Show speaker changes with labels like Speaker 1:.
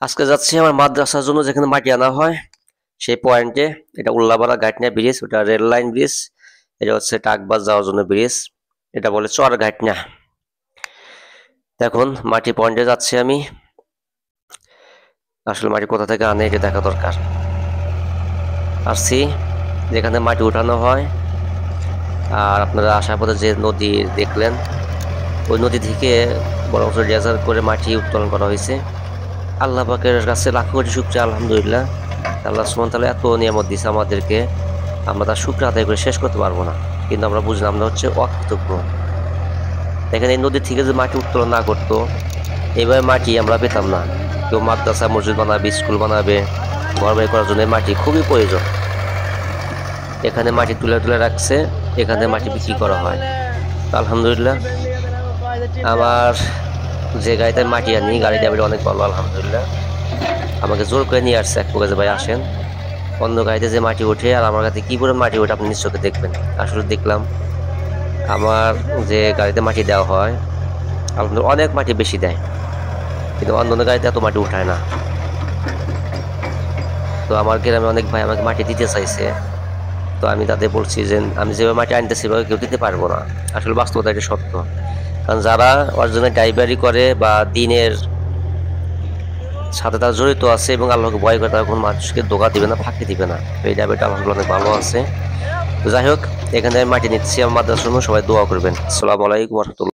Speaker 1: আজকে যাচ্ছি আমার মাদ্রাসার জন্য যেখানে মাটি আনা হয় সেই পয়েন্টে। এটা উল্লাপাড়া গাইটনা ব্রিজ, ওটা রেল লাইন ব্রিজ। এটা হচ্ছে টাকবাজ যাওয়ার জন্য ব্রিজ। এটা বলে চর গাইটনা। এখন মাটি পয়েন্টে যাচ্ছি আমি। আসলে মাটি কোথা থেকে আনে এটা দেখা দরকার। আসছি যেখানে মাটি উঠানো হয়। আর আপনারা আসার পথে যে নদী দেখলেন, ওই নদী থেকে বড় বড় ডেজার করে মাটি উত্তোলন করা হয়েছে। আল্লাহ পাকের কাছে লাখো কোটি শুকরিয়া, আলহামদুলিল্লাহ। আল্লাহ সুবহানাহু ওয়া তাআলা এত নিয়ামত দিয়েছে আমাদেরকে, আমরা তার শুকর আদায় করে শেষ করতে পারবো না। কিন্তু আমরা বুঝলাম আমরা হচ্ছে অকৃতজ্ঞ। দেখেন, এই নদী থেকে যে মাটি উত্তোলন না করতো, এইভাবে মাটি আমরা পেতাম না। কেউ মাদ্রাসা মসজিদ বানাবে, স্কুল বানাবে, ঘর বাড়ি করার জন্য মাটি খুবই প্রয়োজন। এখানে মাটি তুলে তুলে রাখছে, এখানে মাটি বিক্রি করা হয়। আলহামদুলিল্লাহ, আমার যে গাড়িতে মাটি আনি গাড়িটা অনেক ভালো, আলহামদুলিল্লাহ। আমাকে জোর করে নিয়ে আসছে এক প্রকার, ভাই আসেন। অন্য গাড়িতে যে মাটি ওঠে আর আমার গাড়িতে কি করে মাটি ওঠে আপনি নিশ্চয়ই দেখবেন। আসলে দেখলাম আমার যে গাড়িতে মাটি দেওয়া হয় আলহামদুলিল্লাহ অনেক মাটি বেশি দেয়, কিন্তু অন্য গাড়িতে এত মাটি উঠায় না। তো আমার গ্রামে অনেক ভাই আমাকে মাটি দিতে চাইছে। তো আমি তাদের বলছি যে আমি যেভাবে মাটি আনতেছি সেভাবে কেউ দিতে পারবো না। আসলে বাস্তবতা এটা সত্য। কারণ যারা অরিজিনাল ড্রাইভারি করে বা দিনের সাথে তারা জড়িত আছে এবং আল্লাহকে ভয় করে, তারা কোনো মানুষকে ধোঁকা দিবে না, ফাঁকি দিবে না। তো এই ড্রাইভারটা আলহামদুলিল্লাহ অনেক ভালো আছে। তো যাই হোক, এখানে আমি মাটি নিচ্ছি। আমার মাদ্রাসার জন্য সবাই দোয়া করবেন। আসসালামু আলাইকুম ওয়া রাহমাতুল্লাহ।